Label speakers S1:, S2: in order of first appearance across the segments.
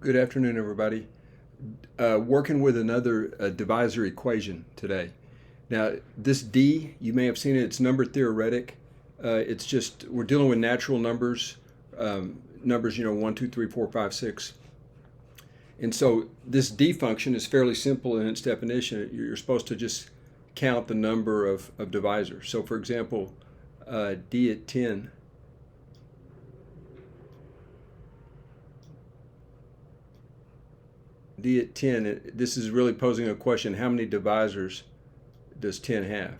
S1: Good afternoon, everybody. Working with another divisor equation today. Now, this D, you may have seen it, it's number theoretic. It's just, we're dealing with natural numbers, numbers, 1, 2, 3, 4, 5, 6. And so this D function is fairly simple in its definition. You're supposed to just count the number of divisors. So, for example, D at 10. D at 10, this is really posing a question, how many divisors does 10 have?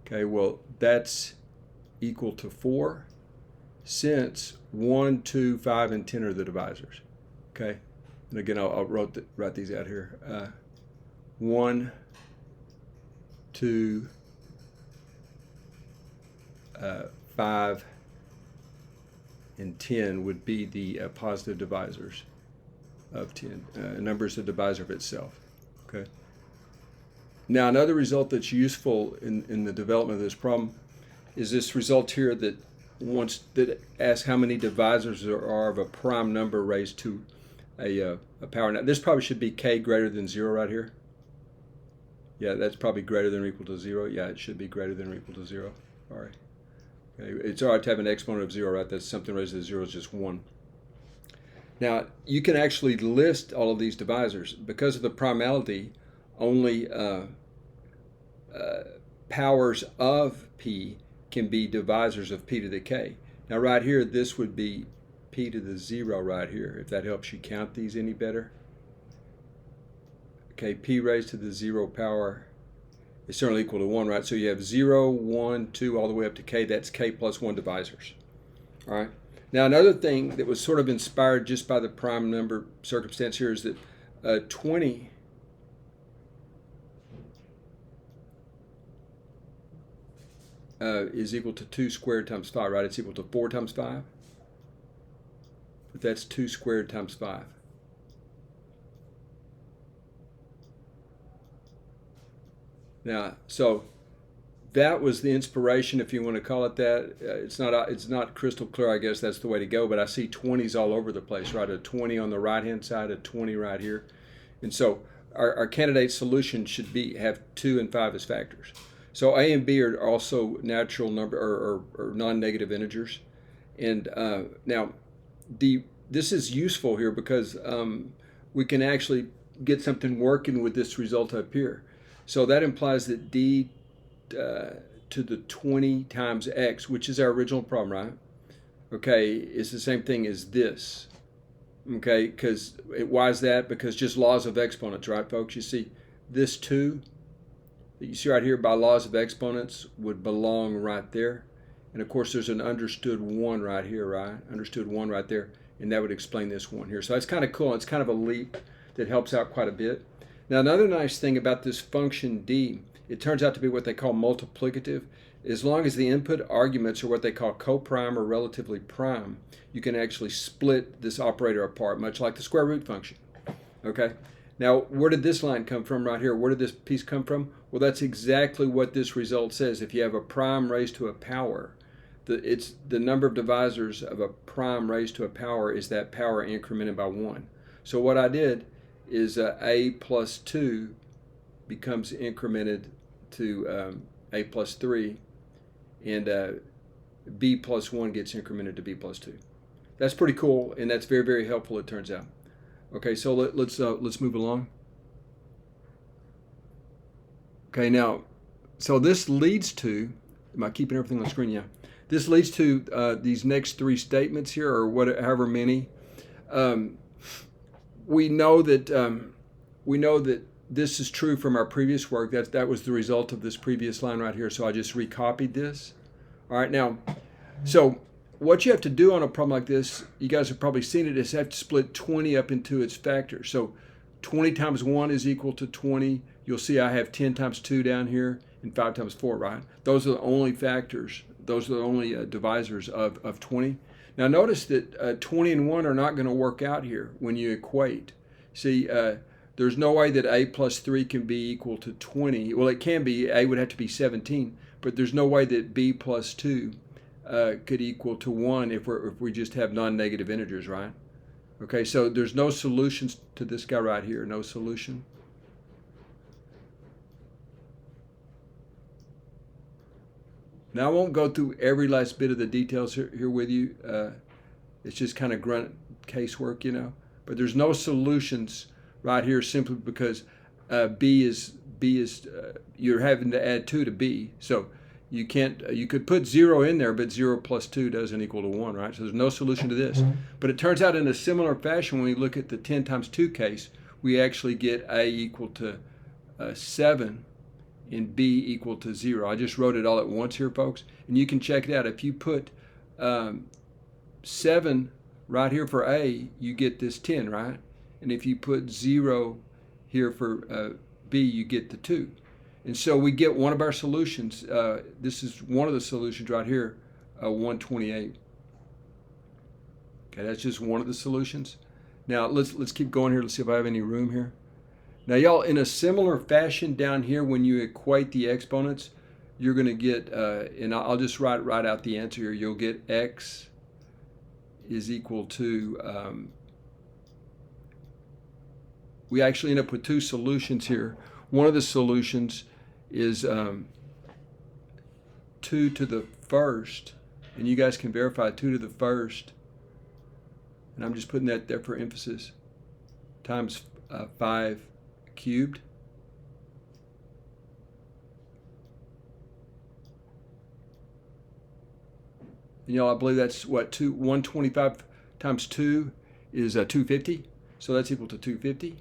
S1: Okay, well, that's equal to 4 since 1, 2, 5, and 10 are the divisors. Okay, and again, I'll write these out here. 1, 2, 5, and 10 would be the positive divisors of 10. A number is a divisor of itself. Okay. Now, another result that's useful in the development of this problem is this result here that asks how many divisors there are of a prime number raised to a power. Now, this probably should be k greater than 0 right here. Yeah, that's probably greater than or equal to 0. Yeah, it should be greater than or equal to 0. All right. Okay. It's all right to have an exponent of 0, right? That's something raised to 0 is just 1. Now, you can actually list all of these divisors. Because of the primality, only powers of p can be divisors of p to the k. Now, right here, this would be p to the 0 right here, if that helps you count these any better. Okay, p raised to the 0 power is certainly equal to 1, right? So you have 0, 1, 2, all the way up to k. That's k plus 1 divisors. All right. Now, another thing that was sort of inspired just by the prime number circumstance here is that 20 is equal to 2 squared times 5, right? It's equal to 4 times 5. But that's 2 squared times 5. Now, so that was the inspiration, if you want to call it that. It's not crystal clear. I guess that's the way to go. But I see 20s all over the place, right? A 20 on the right-hand side, a 20 right here, and so our candidate solution should have 2 and 5 as factors. So A and B are also natural number or non-negative integers, and now this is useful here because we can actually get something working with this result up here. So that implies that D to the 20 times x, which is our original problem, right? Okay, is the same thing as this. Okay, because why is that? Because just laws of exponents, right, folks? You see, this 2 that you see right here by laws of exponents would belong right there. And of course, there's an understood 1 right here, right? Understood 1 right there. And that would explain this 1 here. So that's kind of cool. It's kind of a leap that helps out quite a bit. Now, another nice thing about this function D, it turns out to be what they call multiplicative. As long as the input arguments are what they call coprime or relatively prime, you can actually split this operator apart, much like the square root function. Okay? Now, where did this line come from right here? Where did this piece come from? Well, that's exactly what this result says. If you have a prime raised to a power, it's the number of divisors of a prime raised to a power is that power incremented by 1. So what I did is a plus 2 becomes incremented to a plus 3, and b plus 1 gets incremented to b plus 2. That's pretty cool, and that's very, very helpful, it turns out. Okay, so let's move along. Okay, now, so this leads to, am I keeping everything on the screen? Yeah. This leads to these next 3 statements here, or however many. We know that this is true from our previous work. That was the result of this previous line right here. So I just recopied this. All right, now, so what you have to do on a problem like this, you guys have probably seen it, is have to split 20 up into its factors. So 20 times 1 is equal to 20. You'll see I have 10 times 2 down here and 5 times 4, right? Those are the only factors. Those are the only divisors of 20. Now notice that 20 and 1 are not going to work out here when you equate. See, there's no way that a plus 3 can be equal to 20. Well, it can be. A would have to be 17, but there's no way that b plus 2 could equal to 1 if we just have non-negative integers, right? Okay, so there's no solutions to this guy right here. No solution. Now I won't go through every last bit of the details here with you. It's just kind of grunt casework, you know. But there's no solutions right here simply because B is you're having to add 2 to B. So you can't, you could put 0 in there, but 0 plus 2 doesn't equal to 1, right? So there's no solution to this. But it turns out in a similar fashion, when we look at the 10 times 2 case, we actually get A equal to 7 and B equal to 0. I just wrote it all at once here, folks. And you can check it out. If you put 7 right here for A, you get this 10, right? And if you put 0 here for B, you get the 2. And so we get one of our solutions. This is one of the solutions right here, 128. Okay, that's just one of the solutions. Now let's keep going here. Let's see if I have any room here. Now y'all, in a similar fashion down here, when you equate the exponents, you're going to get, and I'll just write out the answer here. You'll get x is equal to, we actually end up with 2 solutions here. One of the solutions is 2 to the first, and you guys can verify 2 to the first, and I'm just putting that there for emphasis, times 5 cubed. And y'all, I believe that's what, 125 times 2 is 250, so that's equal to 250.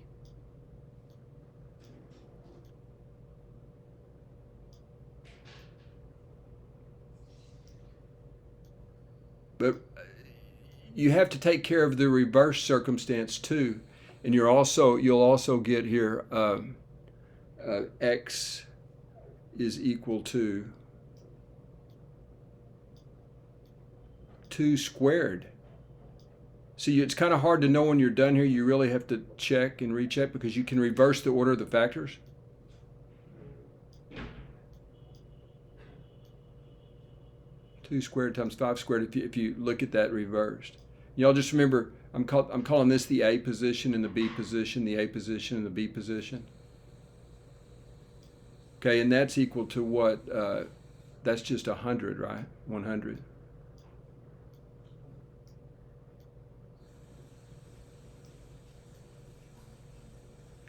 S1: But you have to take care of the reverse circumstance too, and you'll also get here x is equal to 2 squared. See, it's kind of hard to know when you're done here. You really have to check and recheck because you can reverse the order of the factors. Two squared times 5 squared, if you look at that reversed. Y'all just remember, I'm calling this the A position and the B position, the A position and the B position. Okay, and that's equal to what? That's just 100, right? 100.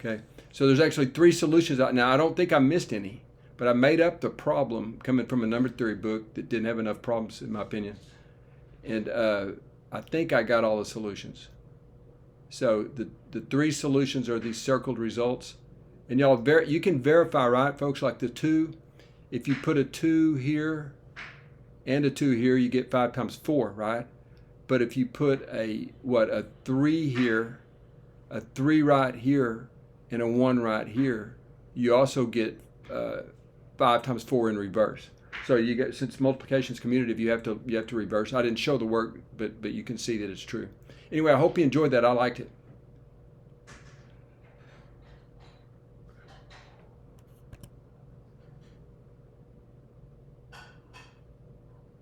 S1: Okay, so there's actually 3 solutions out. Now, I don't think I missed any, but I made up the problem coming from a number theory book that didn't have enough problems, in my opinion. And I think I got all the solutions. So the 3 solutions are these circled results. And y'all, you can verify, right, folks, like the 2. If you put a 2 here and a 2 here, you get 5 times 4, right? But if you put a 3 here, a 3 right here, and a 1 right here, you also get 5 times 4 in reverse. So you get, since multiplication is commutative, you have to reverse. I didn't show the work, but you can see that it's true. Anyway, I hope you enjoyed that. I liked it.